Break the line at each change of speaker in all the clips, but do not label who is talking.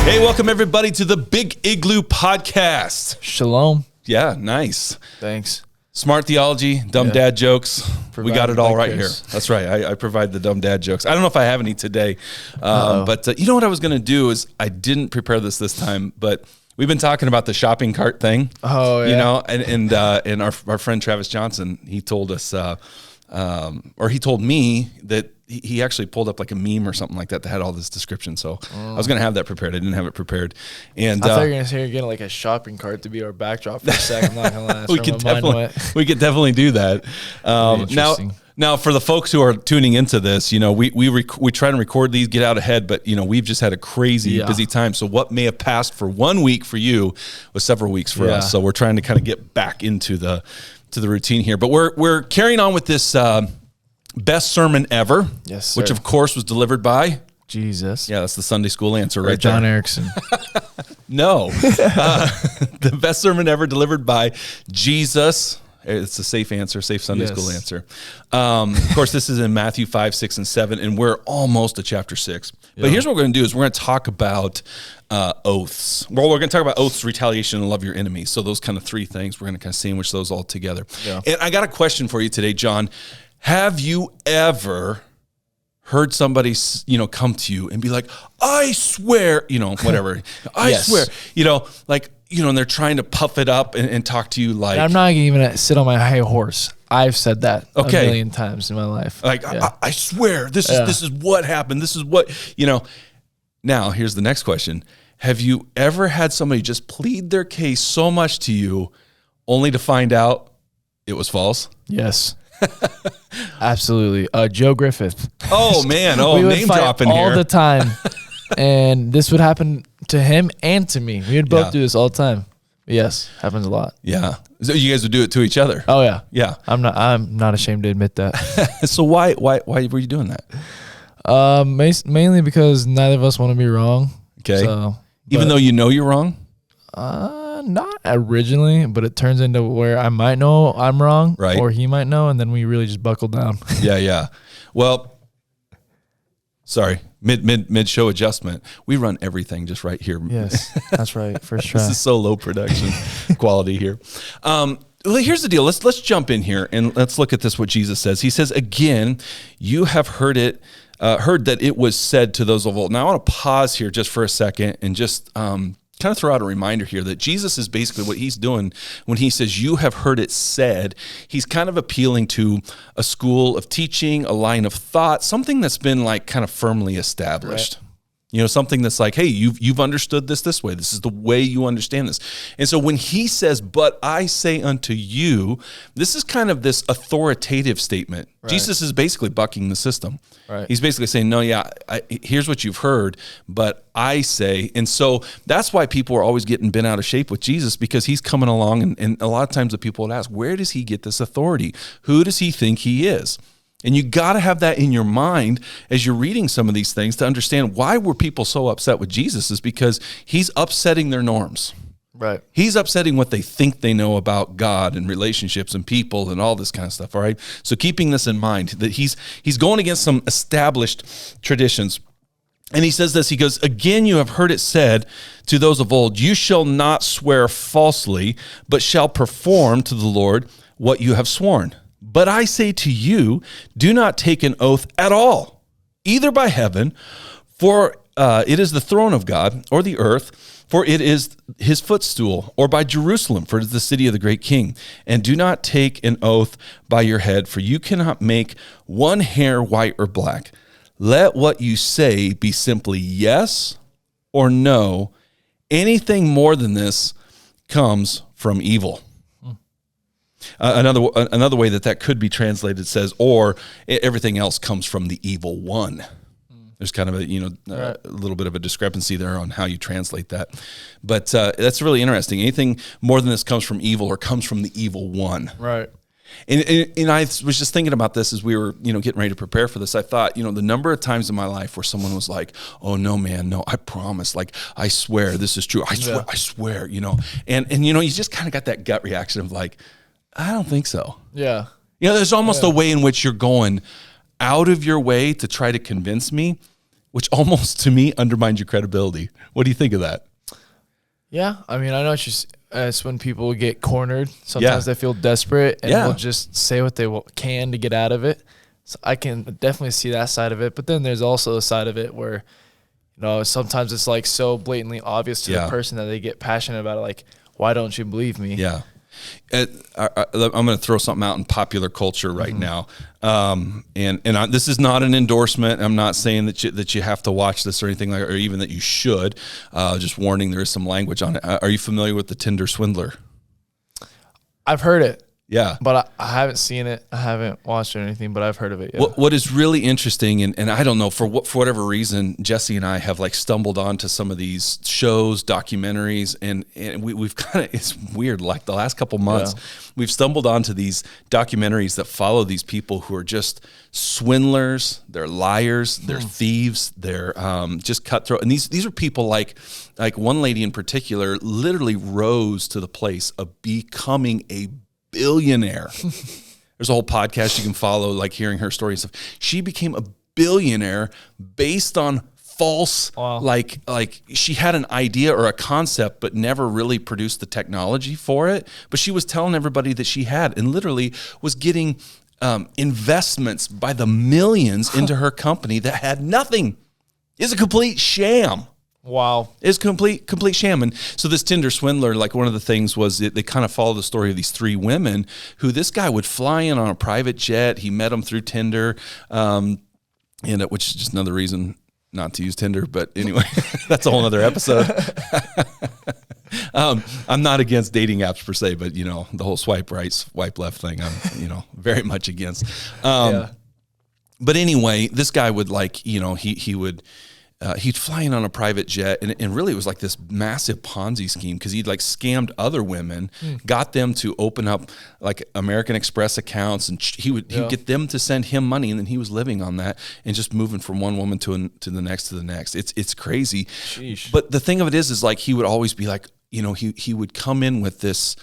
Hey, welcome everybody to the Big Igloo Podcast.
Shalom.
Yeah, nice.
Thanks.
Smart theology, dumb dad jokes. We got it all right
Kris.
here. That's right. I provide the dumb dad jokes. I don't know if I have any today, but you know what I was going to do is I didn't prepare this time, but we've been talking about the shopping cart thing.
Oh, yeah.
You know, and our friend Travis Johnson, he told us, or he told me that he actually pulled up like a meme or something like that had all this description. So I was going to have that prepared. I didn't have it prepared. And
I thought you were going to say you're getting like a shopping cart to be our backdrop for a second. I'm not going to lie.
we could definitely do that. Now for the folks who are tuning into this, you know, we try to record these, get out ahead, but you know, we've just had a crazy busy time. So what may have passed for 1 week for you was several weeks for us. So we're trying to kind of get back into the routine here, but we're carrying on with this, best sermon ever.
Yes, sir.
Which of course was delivered by
Jesus.
Yeah, that's the Sunday school answer right
John
there.
Erickson.
No. The best sermon ever delivered by Jesus. It's a safe answer, safe Sunday school answer. Of course, this is in Matthew 5, 6, and 7, and we're almost to chapter 6. But here's what we're going to do is we're going to talk about oaths. Well, we're going to talk about oaths, retaliation, and love your enemies. So those kind of three things, we're going to kind of sandwich those all together. Yeah. And I got a question for you today, John. Have you ever heard somebody, you know, come to you and be like, I swear, you know, whatever, I swear, you know, like, you know, and they're trying to puff it up and talk to you like.
And I'm not even going to sit on my high horse. I've said that a million times in my life.
Like, I swear, this is what happened. This is what, you know. Now, here's the next question. Have you ever had somebody just plead their case so much to you only to find out it was false?
Yes. Absolutely. Joe Griffith.
Oh man. Oh,
we would
name
fight
dropping
all
here.
the time. And this would happen to him and to me. We would both do this all the time. Yes. Happens a lot.
Yeah. So you guys would do it to each other.
Oh yeah.
Yeah.
I'm not ashamed to admit that.
So why were you doing that?
Mainly because neither of us want to be wrong.
Okay.
So,
even though you know you're wrong?
Not originally, but it turns into where I might know I'm wrong,
right?
Or he might know, and then we really just buckle down.
Yeah. Well, sorry, mid show adjustment. We run everything just right here.
Yes, that's right. First try.
This is so low production quality here. Well, here's the deal. Let's jump in here and let's look at this. What Jesus says. He says, "Again, you have heard that it was said to those of old." Now I want to pause here just for a second and just kind of throw out a reminder here that Jesus is basically what he's doing when he says, you have heard it said. He's kind of appealing to a school of teaching, a line of thought, something that's been like kind of firmly established. Right. You know, something that's like, hey, you've understood this way. This is the way you understand this. And so when he says, but I say unto you, this is kind of this authoritative statement. Right. Jesus is basically bucking the system. Right. He's basically saying, no, here's what you've heard, but I say. And so that's why people are always getting bent out of shape with Jesus, because he's coming along. And a lot of times the people would ask, where does he get this authority? Who does he think he is? And you got to have that in your mind as you're reading some of these things to understand why were people so upset with Jesus is because he's upsetting their norms.
Right.
He's upsetting what they think they know about God and relationships and people and all this kind of stuff, all right? So keeping this in mind, that he's going against some established traditions. And he says this, he goes, again, you have heard it said to those of old, you shall not swear falsely, but shall perform to the Lord what you have sworn. But I say to you, do not take an oath at all, either by heaven, for it is the throne of God, or the earth, for it is his footstool, or by Jerusalem, for it is the city of the great king. And do not take an oath by your head, for you cannot make one hair white or black. Let what you say be simply yes or no. Anything more than this comes from evil. Another way that could be translated says, or everything else comes from the evil one. There's kind of a little bit of a discrepancy there on how you translate that, but that's really interesting. Anything more than this comes from evil or comes from the evil one.
Right.
And I was just thinking about this as we were, getting ready to prepare for this. I thought, the number of times in my life where someone was like, "Oh no, man, no, I promise, like I swear this is true. I swear, and you just kind of got that gut reaction of like, I don't think so.
Yeah.
There's almost a way in which you're going out of your way to try to convince me which almost to me undermines your credibility. What do you think of that?
Yeah, I mean, I know it's when people get cornered. Sometimes they feel desperate and will just say what they can to get out of it. So I can definitely see that side of it. But then there's also a side of it where, sometimes it's like so blatantly obvious to the person that they get passionate about it. Like, why don't you believe me?
Yeah. I'm going to throw something out in popular culture right now. This is not an endorsement. I'm not saying that you have to watch this or anything like, or even that you should. Just warning, there is some language on it. Are you familiar with the Tinder swindler?
I've heard it.
Yeah.
But I haven't seen it. I haven't watched it or anything, but I've heard of it. Yeah.
What is really interesting, and I don't know, for whatever reason, Jesse and I have like stumbled onto some of these shows, documentaries, and we've kind of, it's weird, like the last couple months, we've stumbled onto these documentaries that follow these people who are just swindlers, they're liars, they're thieves, they're just cutthroat. And these are people like one lady in particular literally rose to the place of becoming a billionaire. There's a whole podcast you can follow, like hearing her story and stuff. She became a billionaire based on false, like she had an idea or a concept, but never really produced the technology for it. But she was telling everybody that she had, and literally was getting investments by the millions into her company that had nothing. It's a complete sham.
Wow.
It's complete sham. And so this Tinder swindler, like one of the things was they kind of follow the story of these three women who this guy would fly in on a private jet. He met them through Tinder, which is just another reason not to use Tinder. But anyway, that's a whole other episode. I'm not against dating apps per se, but the whole swipe right, swipe left thing, I'm, very much against. But anyway, this guy would he'd fly in on a private jet, and really it was like this massive Ponzi scheme because he'd like scammed other women, got them to open up like American Express accounts, and he'd get them to send him money, and then he was living on that and just moving from one woman to the next. It's crazy. Sheesh. But the thing of it is like he would always be like, he would come in with this,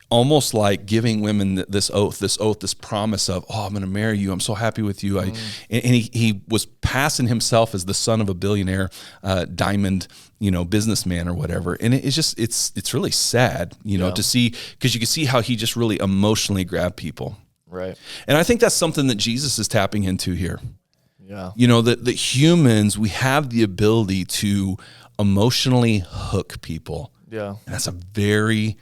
almost like giving women this oath, this promise of, I'm going to marry you. I'm so happy with you. And he was passing himself as the son of a billionaire, diamond, businessman or whatever. And it's just, it's really sad, to see, because you can see how he just really emotionally grabbed people.
Right.
And I think that's something that Jesus is tapping into here.
Yeah.
That humans, we have the ability to emotionally hook people.
Yeah.
And that's a very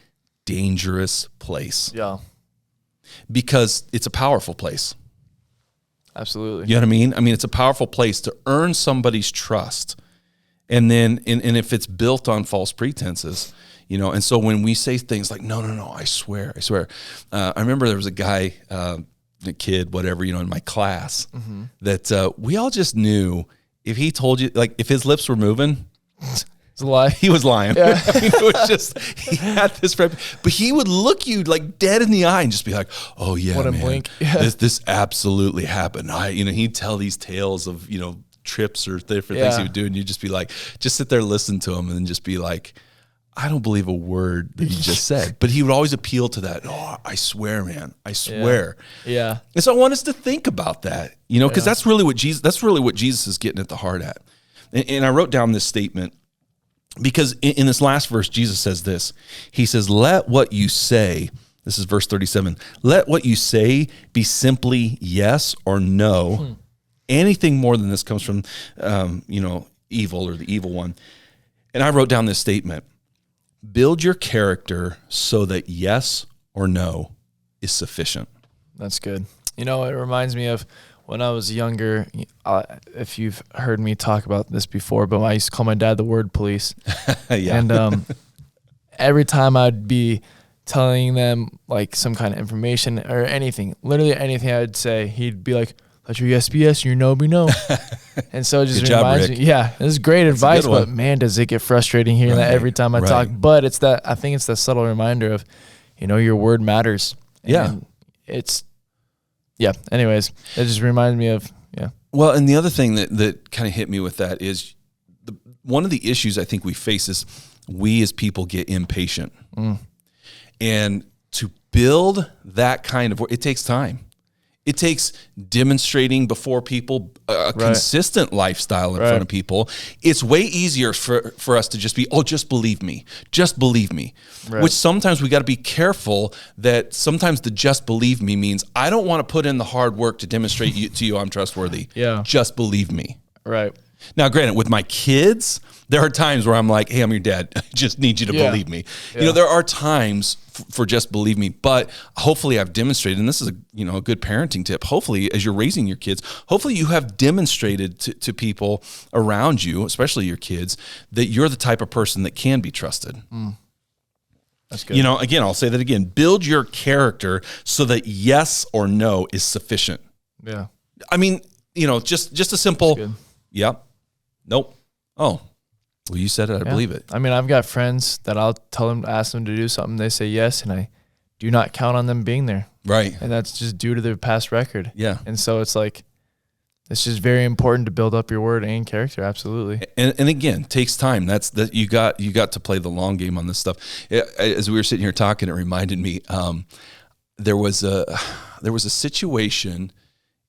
dangerous place.
Yeah.
Because it's a powerful place.
Absolutely.
You know what I mean? It's a powerful place to earn somebody's trust. And then, and if it's built on false pretenses, and so when we say things like, no, I swear. I remember there was a guy, a kid, whatever, in my class that we all just knew if he told you, like if his lips were moving,
a lie.
He was lying. Yeah. It was just, he had this, but he would look you like dead in the eye and just be like, oh yeah,
what a
man,
blink. Yeah.
This absolutely happened. He'd tell these tales of, trips or different things he would do. And you'd just be like, just sit there, listen to him and just be like, I don't believe a word that he just said, but he would always appeal to that. Oh, I swear, man, I swear.
Yeah.
And so I want us to think about that, because that's really what Jesus is getting at the heart at. And I wrote down this statement, because in this last verse, Jesus says this. He says, let what you say, this is verse 37, let what you say be simply yes or no. Anything more than this comes from, evil or the evil one. And I wrote down this statement, build your character so that yes or no is sufficient.
That's good. It reminds me of when I was younger, if you've heard me talk about this before, but I used to call my dad the word police.
Yeah.
And every time I'd be telling them like some kind of information or anything, literally anything I'd say, he'd be like, let your yes be yes, your no be no. And so it just reminds me. Yeah, this is great advice, but man, does it get frustrating hearing that every time I talk. But I think it's that subtle reminder of, your word matters. And anyways, it just reminds me of,
Well, and the other thing that kind of hit me with that is one of the issues I think we face is we as people get impatient. And to build that kind of, it takes time. It takes demonstrating before people a consistent lifestyle in front of people. It's way easier for us to just be, just believe me. Just believe me. Right. Which sometimes we got to be careful that sometimes the just believe me means I don't want to put in the hard work to demonstrate to you I'm trustworthy.
Yeah.
Just believe me.
Right.
Now, granted, with my kids, there are times where I'm like, hey, I'm your dad. I just need you to believe me. Yeah. There are times for just believe me, but hopefully I've demonstrated, and this is a good parenting tip. Hopefully, as you're raising your kids, hopefully you have demonstrated to people around you, especially your kids, that you're the type of person that can be trusted.
That's good.
Again, I'll say that again. Build your character so that yes or no is sufficient.
Yeah.
I mean, just a simple, yep, nope, oh. Well, you said it. I believe it.
I mean, I've got friends that I'll ask them to do something. They say yes, and I do not count on them being there. Right. And that's just due to their past record. Yeah. And so it's like, it's just very important to build up your word and character. Absolutely. And
again, takes time. That's that you got to play the long game on this stuff. As we were sitting here talking, it reminded me there was a situation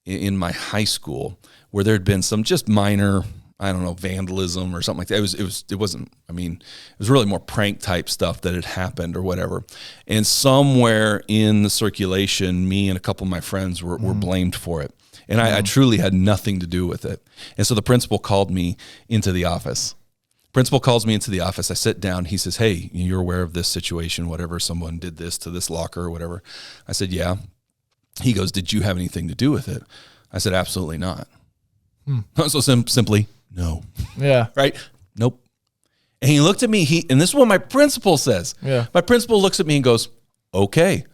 in my high school where there had been some just minor, I don't know, vandalism or something like that. It was really more prank type stuff that had happened or whatever. And somewhere in the circulation, me and a couple of my friends were blamed for it. And I truly had nothing to do with it. And so the principal called me into the office. Principal calls me into the office. I sit down. He says, hey, you're aware of this situation, whatever, someone did this to this locker or whatever. I said, yeah. He goes, did you have anything to do with it? I said, absolutely not. So simply, no. Yeah. Right? Nope. And he looked at me, and this is what my principal says. Yeah. My principal looks at me and goes, okay,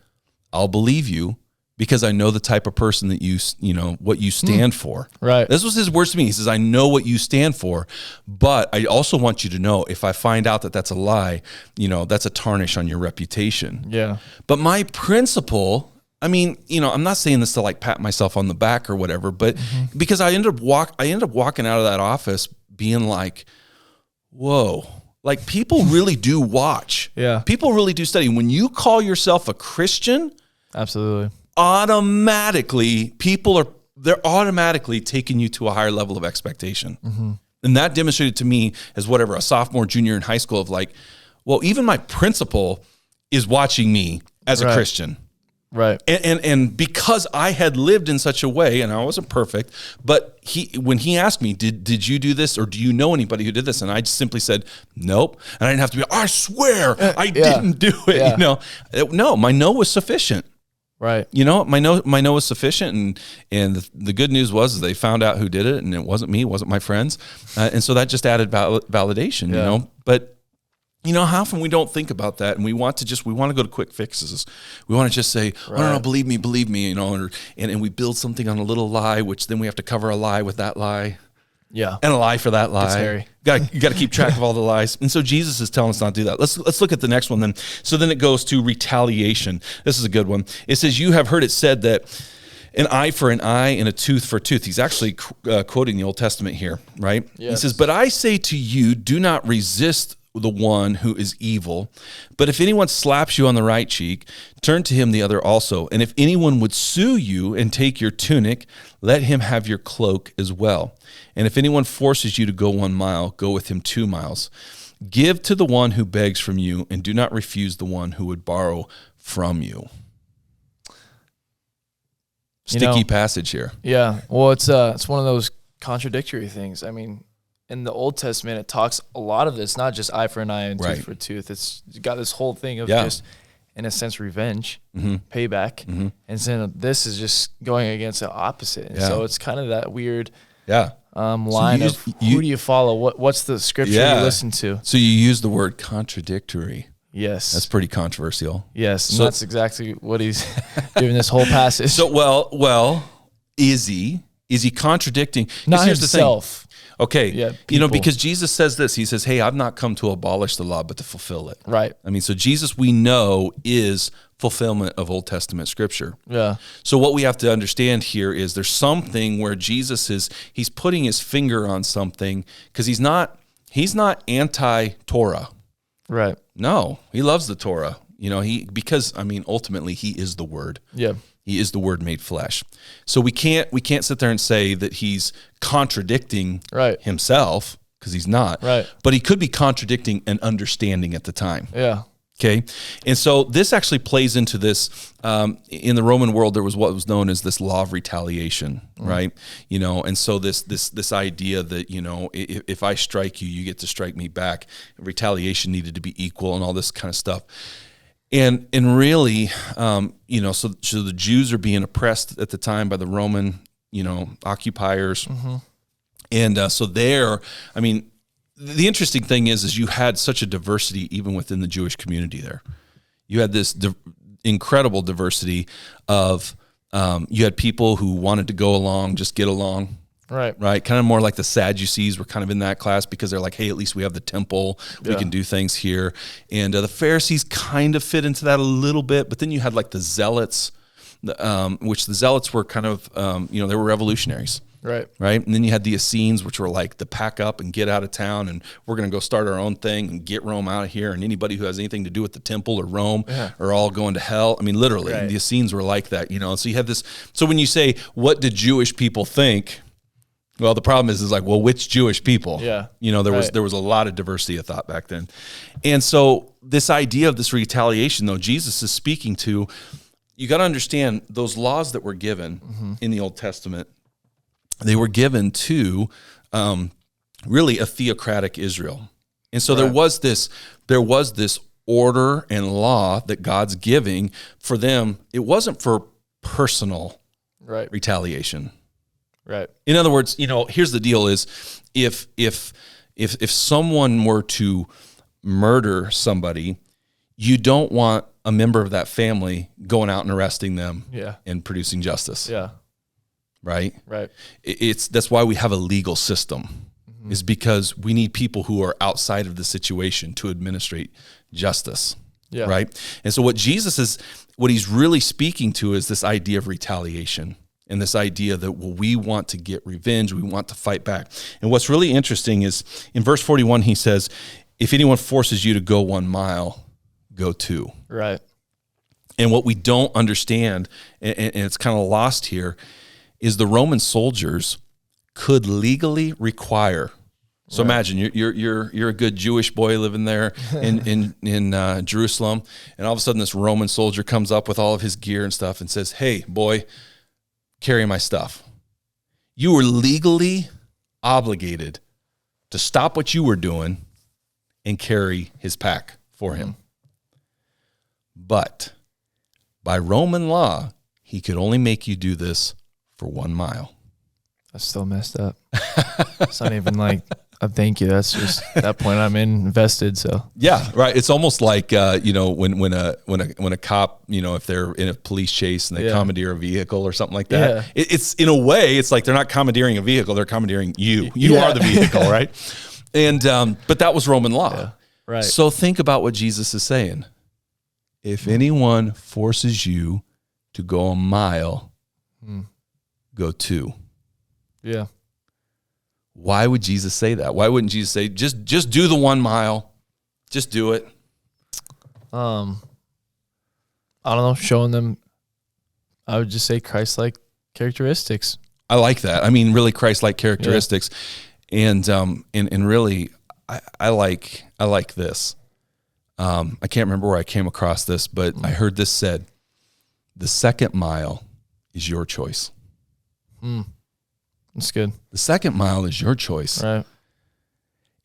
I'll believe you because I know the type of person that what you stand for. Right. This was his words to me. He says, I know what you stand for, but I also want you to know if I find out that that's a lie, that's a tarnish on your reputation. Yeah. But my principal, I mean, I'm not saying this to like pat myself on the back or whatever, but because I ended up walking out of that office being like, whoa, like people really do watch. Yeah. People really do study. When you call yourself a Christian, absolutely, automatically they're automatically taking you to a higher level of expectation. And that demonstrated to me as a sophomore, junior in high school of like, well, even my principal is watching me as a Christian. Right. And because I had lived in such a way, and I wasn't perfect, but when he asked me, did you do this or do you know anybody who did this? And I just simply said, nope. And I didn't have to be, I swear I didn't do it. Yeah. No, my no was sufficient. Right. My no was sufficient. And the good news was they found out who did it, and it wasn't me, it wasn't my friends. And so that just added validation, but how often we don't think about that, and we want to go to quick fixes. We want to just say, oh, no, believe me, and we build something on a little lie, which then we have to cover a lie with that lie. Yeah. And a lie for that lie. You got to keep track of all the lies. And so Jesus is telling us not to do that. Let's look at the next one then. So then it goes to retaliation. This is a good one. It says, you have heard it said that an eye for an eye and a tooth for a tooth. He's actually quoting the Old Testament here, right? Yes. He says, but I say to you, do not resist the one who is evil. But if anyone slaps you on the right cheek, turn to him the other also. And if anyone would sue you and take your tunic, let him have your cloak as well. And if anyone forces you to go 1 mile, go with him 2 miles. Give to the one who begs from you, and do not refuse the one who would borrow from you. Sticky passage here. Yeah. Well, it's one of those contradictory things. I mean, in the Old Testament, it talks a lot of this, not just eye for an eye and tooth for a tooth. It's got this whole thing of just, in a sense, revenge, payback. And so this is just going against the opposite. And so it's kind of that weird line of who do you follow? What's the scripture you listen to? So you use the word contradictory. Yes. That's pretty controversial. Yes. So that's exactly what he's doing this whole passage. So, well, is he contradicting?
Not here's himself.
The thing. Okay, because Jesus says this. He says, hey, I've not come to abolish the law, but to fulfill it. Right. I mean, so Jesus, we know, is fulfillment of Old Testament scripture. Yeah. So what we have to understand here is there's something where Jesus he's putting his finger on something because he's not anti-Torah. Right. No, he loves the Torah. Because ultimately he is the word. Yeah. He is the Word made flesh. So we can't sit there and say that he's contradicting himself, because he's not.
Right.
But he could be contradicting an understanding at the time.
Yeah.
Okay. And so this actually plays into this. In the Roman world, there was what was known as this law of retaliation, right? And so this idea that, if I strike you, you get to strike me back. Retaliation needed to be equal and all this kind of stuff. And really, so the Jews are being oppressed at the time by the Roman, occupiers. And so there, the interesting thing is you had such a diversity even within the Jewish community there. You had this incredible diversity of, you had people who wanted to go along, just get along. Right. Kind of more like the Sadducees were kind of in that class, because they're like, hey, at least we have the temple. We can do things here. And the Pharisees kind of fit into that a little bit. But then you had like the Zealots, which the Zealots were kind of, they were revolutionaries. Right. And then you had the Essenes, which were like the pack up and get out of town, and we're going to go start our own thing and get Rome out of here. And anybody who has anything to do with the temple or Rome are all going to hell. Literally, the Essenes were like that, So you have this. So when you say, what did Jewish people think? Well, the problem is like, well, which Jewish people? Yeah. There was a lot of diversity of thought back then. And so this idea of this retaliation, though, Jesus is speaking to, you got to understand those laws that were given in the Old Testament. They were given to really a theocratic Israel. And so there was this order and law that God's giving for them. It wasn't for personal retaliation. Right. In other words, here's the deal is if someone were to murder somebody, you don't want a member of that family going out and arresting them and producing justice. Yeah. Right. That's why we have a legal system, is because we need people who are outside of the situation to administrate justice. Yeah. Right. And so what he's really speaking to is this idea of retaliation, and this idea that, we want to get revenge, we want to fight back. And what's really interesting is in verse 41, he says, if anyone forces you to go 1 mile, go 2. Right. And what we don't understand, and it's kind of lost here, is the Roman soldiers could legally require. So imagine you're a good Jewish boy living there in Jerusalem, and all of a sudden this Roman soldier comes up with all of his gear and stuff and says, "Hey, boy, carry my stuff." You were legally obligated to stop what you were doing and carry his pack for him. But by Roman law, he could only make you do this for 1 mile.
That's still messed up. It's not even like a thank you. That's just at that point I'm invested. So
yeah, right. It's almost like when a cop, if they're in a police chase and they commandeer a vehicle or something like that. Yeah. It's in a way, it's like they're not commandeering a vehicle; they're commandeering you. You are the vehicle, right? And but that was Roman law. Yeah. Right. So think about what Jesus is saying. If anyone forces you to go 1 mile, go 2. Yeah. Why would Jesus say that? Why wouldn't Jesus say, just do the 1 mile, just do it?
I don't know, showing them, I would just say Christ-like characteristics.
I like that. Really Christ-like characteristics. Yeah. And really, I like this. I can't remember where I came across this, but I heard this said, the second mile is your choice.
That's good.
The second mile is your choice.
Right.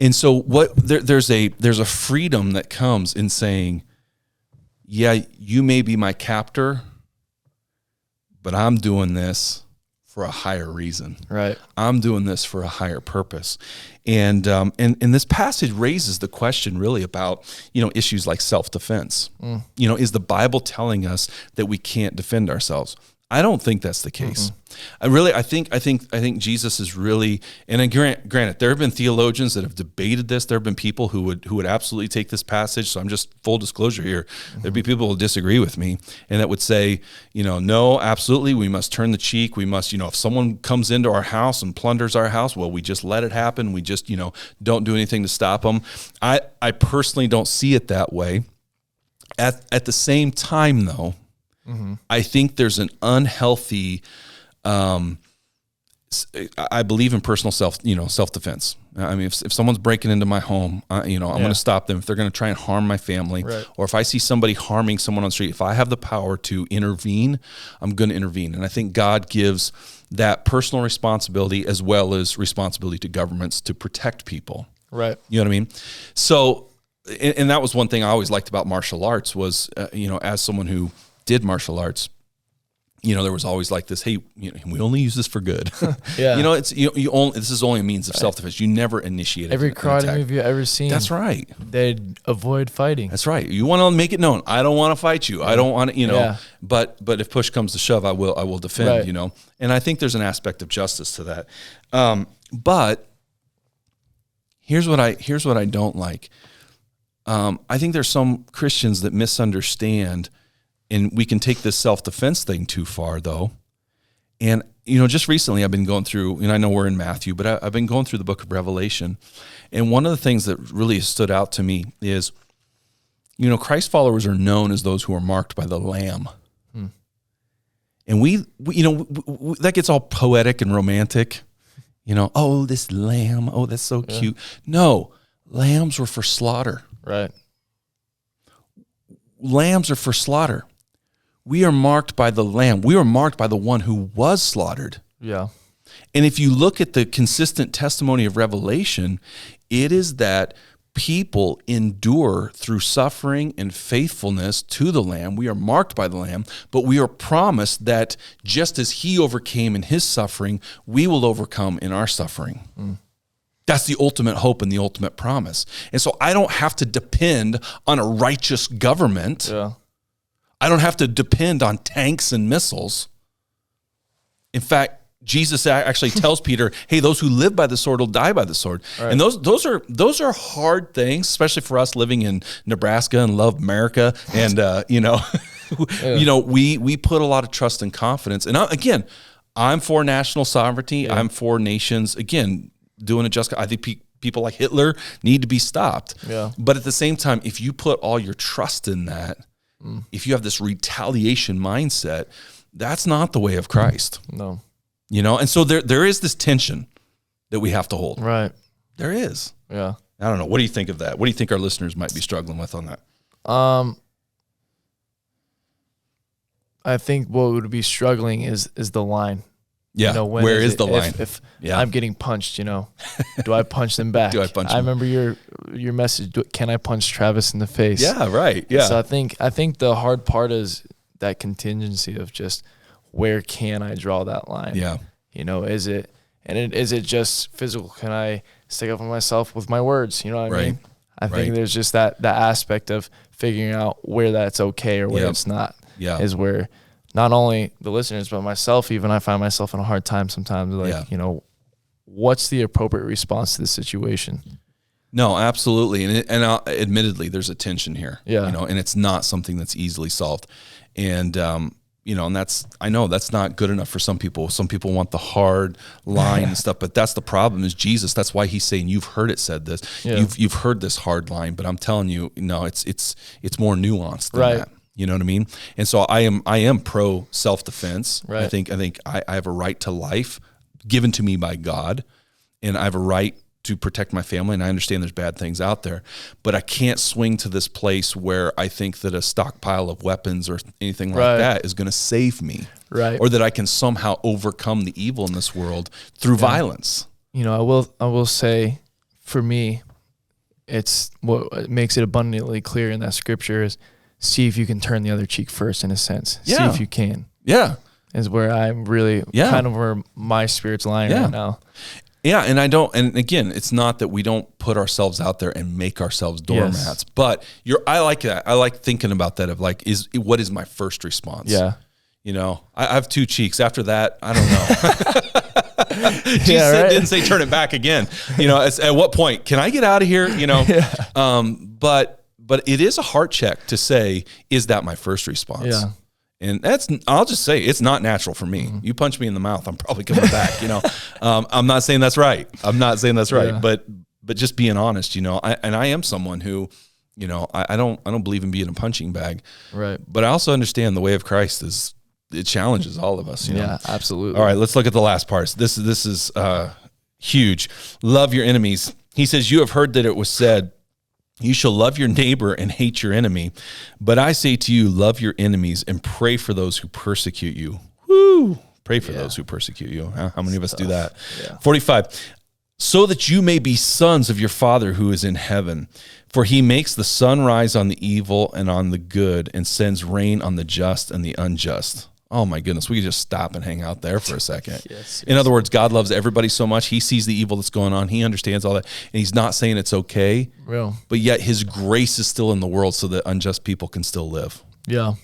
And so there's a freedom that comes in saying, yeah, you may be my captor, but I'm doing this for a higher reason. Right. I'm doing this for a higher purpose. And this passage raises the question really about, issues like self-defense. Is the Bible telling us that we can't defend ourselves? I don't think that's the case. I think Jesus is really, and granted, there have been theologians that have debated this. There have been people who would absolutely take this passage. So I'm just full disclosure here. There'd be people who disagree with me and that would say, no, absolutely, we must turn the cheek. We must, if someone comes into our house and plunders our house, well, we just let it happen. We just, don't do anything to stop them. I personally don't see it that way. At the same time, though, I think there's an unhealthy, I believe in personal self-defense. I mean, if someone's breaking into my home, I'm going to stop them. If they're going to try and harm my family, or if I see somebody harming someone on the street, if I have the power to intervene, I'm going to intervene. And I think God gives that personal responsibility as well as responsibility to governments to protect people.
Right.
You know what I mean? So, and that was one thing I always liked about martial arts was, as someone who did martial arts, there was always like this, hey, we only use this for good.
Yeah.
It's this is only a means of self-defense. You never initiate
every karate movie you've ever seen.
That's right.
They'd avoid fighting.
That's right. You want to make it known. I don't want to fight you. I don't want to, but if push comes to shove, I will defend, And I think there's an aspect of justice to that. But here's what I don't like. I think there's some Christians that misunderstand. And we can take this self-defense thing too far, though. And, just recently I've been going through, and I know we're in Matthew, but I've been going through the book of Revelation. And one of the things that really stood out to me is, Christ followers are known as those who are marked by the Lamb. And we that gets all poetic and romantic. Oh, this lamb. Oh, that's so cute. No, lambs were for slaughter.
Right.
Lambs are for slaughter. We are marked by the Lamb. We are marked by the one who was slaughtered.
Yeah.
And if you look at the consistent testimony of Revelation, it is that people endure through suffering and faithfulness to the Lamb. We are marked by the Lamb, but we are promised that just as he overcame in his suffering, we will overcome in our suffering. That's the ultimate hope and the ultimate promise. And so I don't have to depend on a righteous government.
Yeah.
I don't have to depend on tanks and missiles. In fact, Jesus actually tells Peter, hey, those who live by the sword will die by the sword. Right. And those are hard things, especially for us living in Nebraska and love America. And, we put a lot of trust and confidence. And again, I'm for national sovereignty. Yeah. I'm for nations. Again, doing a just, I think people like Hitler need to be stopped. Yeah. But at the same time, if you put all your trust in that, if you have this retaliation mindset, that's not the way of Christ.
No.
And so there is this tension that we have to hold.
Right.
There is.
Yeah.
I don't know. What do you think of that? What do you think our listeners might be struggling with on that?
I think what would be struggling is the line.
Yeah. Where is the line?
If I'm getting punched, do I punch them back?
Do I punch them?
I remember your message. Can I punch Travis in the face?
Yeah. Right. Yeah.
So I think the hard part is that contingency of just where can I draw that line?
Yeah.
Is it just physical? Can I stick up for myself with my words? You know what I mean? I think there's just that aspect of figuring out where that's okay or where it's not. Yeah. Is where not only the listeners, but myself, even I find myself in a hard time sometimes. What's the appropriate response to the situation?
No, absolutely. And admittedly, there's a tension here, and it's not something that's easily solved. And, and I know that's not good enough for some people. Some people want the hard line and stuff, but that's the problem is Jesus. That's why he's saying, you've heard it said this, you've heard this hard line, but I'm telling you, no, it's more nuanced than that. You know what I mean? And so I am pro self-defense. Right. I think I have a right to life given to me by God, and I have a right to protect my family, and I understand there's bad things out there, but I can't swing to this place where I think that a stockpile of weapons or anything like that is going to save me, or that I can somehow overcome the evil in this world through violence. I will say, for me, it's what makes it abundantly clear in that scripture is see if you can turn the other cheek first, in a sense. Yeah. See if you can. Yeah. Is where I'm really kind of where my spirit's lying right now. Yeah, and again, it's not that we don't put ourselves out there and make ourselves doormats, but I like that. I like thinking about that of what is my first response? Yeah. I have two cheeks. After that, I don't know. Jesus didn't say turn it back again. At what point can I get out of here? But it is a heart check to say, is that my first response? Yeah. And I'll just say, it's not natural for me. You punch me in the mouth, I'm probably coming back, I'm not saying that's right. But just being honest, I am someone who, I don't believe in being a punching bag.
Right.
But I also understand the way of Christ it challenges all of us.
Yeah, absolutely.
All right, let's look at the last parts. This is huge. Love your enemies. He says, you have heard that it was said, you shall love your neighbor and hate your enemy. But I say to you, love your enemies and pray for those who persecute you. Woo! Pray for those who persecute you. How many of us do that? Yeah. 45. So that you may be sons of your Father who is in heaven. For he makes the sun rise on the evil and on the good and sends rain on the just and the unjust. Oh my goodness, we could just stop and hang out there for a second. Yes. In other words, God loves everybody so much. He sees the evil that's going on. He understands all that. And he's not saying it's okay.
Real.
But yet his grace is still in the world so that unjust people can still live.
Yeah.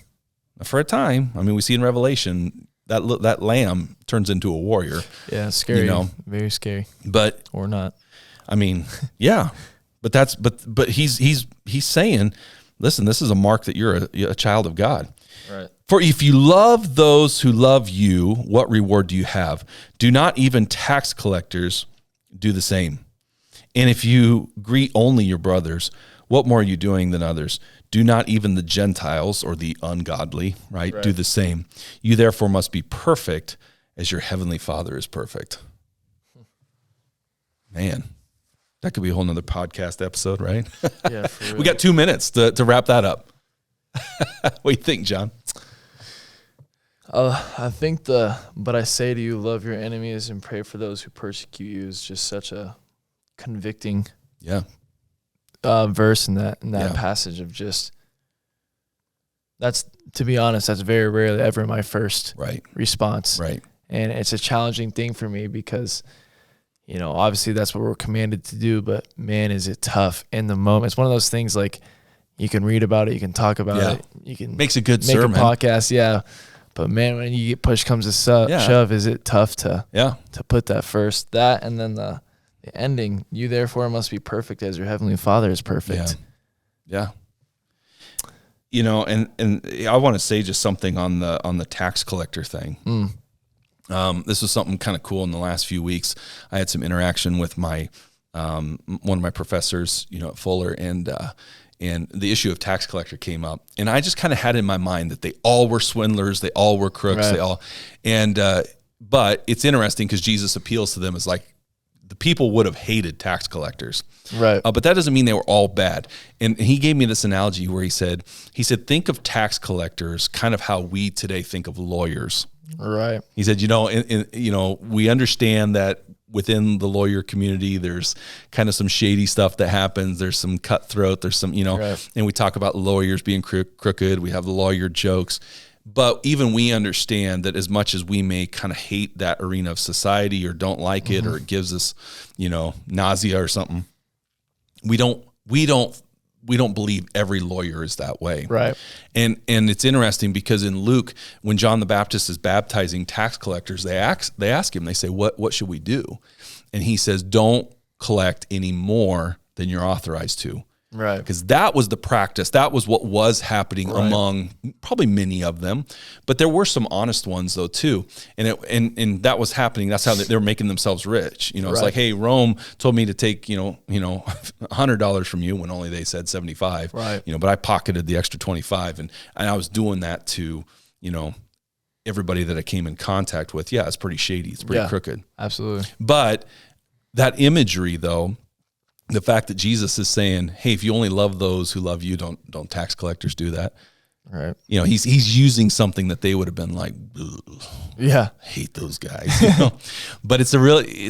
For a time. I mean, we see in Revelation that lamb turns into a warrior.
Yeah, scary. Very scary.
But
or not.
I mean, yeah. But he's saying, listen, this is a mark that you're a child of God.
Right.
For if you love those who love you, what reward do you have? Do not even tax collectors do the same? And if you greet only your brothers, what more are you doing than others? Do not even the Gentiles or the ungodly, right, do the same? You therefore must be perfect as your heavenly Father is perfect. Man, that could be a whole nother podcast episode, right?
Yeah, for real.
We got 2 minutes to wrap that up. What do you think, John?
I think but I say to you, love your enemies and pray for those who persecute you is just such a convicting verse in that passage of just, that's, to be honest, that's very rarely ever my first response.
Right.
And it's a challenging thing for me because, obviously that's what we're commanded to do, but man, is it tough in the moment. It's one of those things like you can read about it, you can talk about it, you can
makes a good
make
sermon.
a podcast. Yeah. But man, when you get push comes to shove, is it tough to put that first, that, and then the ending, you therefore must be perfect as your heavenly Father is perfect.
Yeah. And I want to say just something on the tax collector thing. This was something kind of cool in the last few weeks. I had some interaction with my one of my professors, at Fuller, and the issue of tax collector came up, and I just kind of had in my mind that they all were swindlers, they all were crooks, but it's interesting because Jesus appeals to them as like the people would have hated tax collectors,
right?
But that doesn't mean they were all bad. And he gave me this analogy where he said, think of tax collectors kind of how we today think of lawyers,
right?
He said, we understand that within the lawyer community, there's kind of some shady stuff that happens. There's some cutthroat. There's some, and we talk about lawyers being crooked. We have the lawyer jokes. But even we understand that as much as we may kind of hate that arena of society or don't like it, or it gives us, nausea or something, we don't believe every lawyer is that way.
Right.
And it's interesting because in Luke, when John the Baptist is baptizing tax collectors, they ask him, they say, what should we do? And he says, don't collect any more than you're authorized to.
Right.
Because that was the practice. That was what was happening among probably many of them. But there were some honest ones though too. And that was happening. That's how they were making themselves rich. It's like, hey, Rome told me to take, $100 from you when only they said 75.
Right.
But I pocketed the extra 25 and I was doing that to, everybody that I came in contact with. Yeah, it's pretty shady. It's pretty crooked.
Absolutely.
But that imagery though, the fact that Jesus is saying, hey, if you only love those who love you, don't tax collectors do that.
Right.
He's using something that they would have been like, I hate those guys. But it's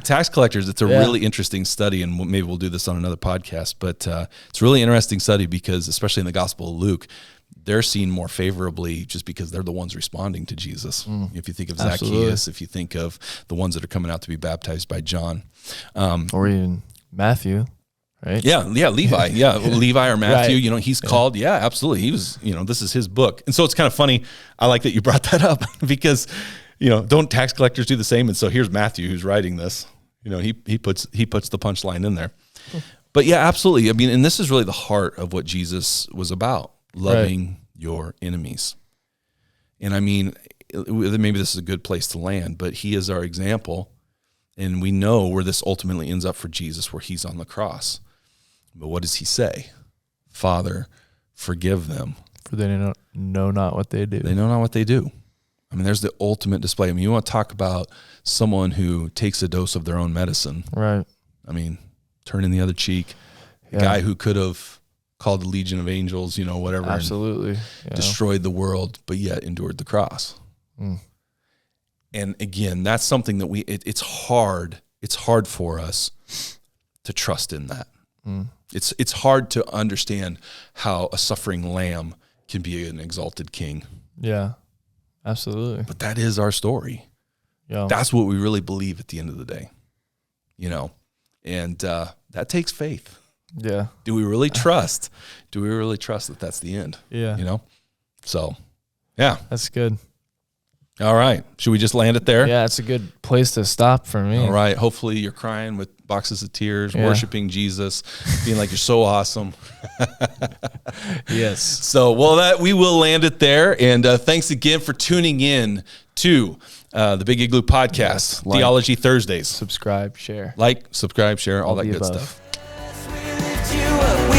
tax collectors, it's a really interesting study, and maybe we'll do this on another podcast, but it's a really interesting study because especially in the Gospel of Luke, they're seen more favorably just because they're the ones responding to Jesus. If you think of Zacchaeus, if you think of the ones that are coming out to be baptized by John.
Or even Matthew. Right.
Yeah, Levi. Levi or Matthew, he's called. Yeah, absolutely. He was, this is his book. And so it's kind of funny. I like that you brought that up because, don't tax collectors do the same? And so here's Matthew who's writing this. He puts the punchline in there. But yeah, absolutely. I mean, and this is really the heart of what Jesus was about, loving your enemies. And I mean, maybe this is a good place to land, but he is our example. And we know where this ultimately ends up for Jesus, where he's on the cross. But what does he say? Father, forgive them.
For they know not what they do.
They know not what they do. I mean, there's the ultimate display. I mean, you want to talk about someone who takes a dose of their own medicine.
Right.
I mean, turning the other cheek.
Yeah.
A guy who could have called the Legion of Angels, whatever.
Absolutely.
Destroyed the world, but yet endured the cross.
Mm.
And again, that's something that it's hard. It's hard for us to trust in that.
Mm.
It's hard to understand how a suffering lamb can be an exalted king.
Yeah, absolutely.
But that is our story.
Yeah.
That's what we really believe at the end of the day, and that takes faith.
Yeah.
Do we really trust? Do we really trust that that's the end?
Yeah.
So, yeah.
That's good.
All right. Should we just land it there?
Yeah, it's a good place to stop for me.
All right. Hopefully you're crying with boxes of tears,
Yeah.
worshiping Jesus, being like, you're so awesome.
Yes.
So, we will land it there. And thanks again for tuning in to the Big Igloo Podcast,
Yes, like,
Theology Thursdays.
Subscribe, share.
Like, subscribe, share, all that
the
good
above.
stuff.
We